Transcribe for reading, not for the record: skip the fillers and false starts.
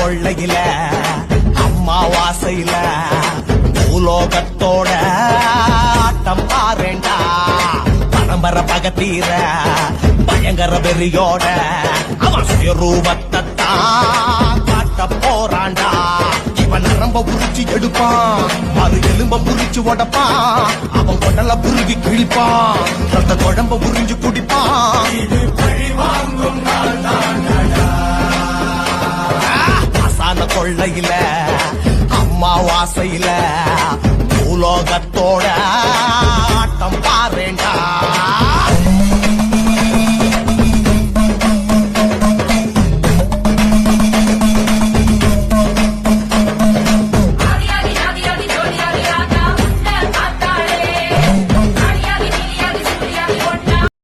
கொள்ளையில அம்மாவாசையில பூலோகத்தோட ஆட்டம் பாருண்டா. பரம்பரை பகத்தீர பயங்கர வெறியோட அவன் சுயரூபத்தான் காட்ட போறாண்டா. இவன் நரம்ப புரிச்சு எடுப்பான், அது எலும்ப புரிச்சு உடப்பான், அவன் கொடல புருவி கிழிப்பான், ரத்த குழம்ப புரிஞ்சு குடிப்பான். இது பழி வாங்கும் அசான கொள்ளையில அம்மாவாசையில பூலோகத்தோட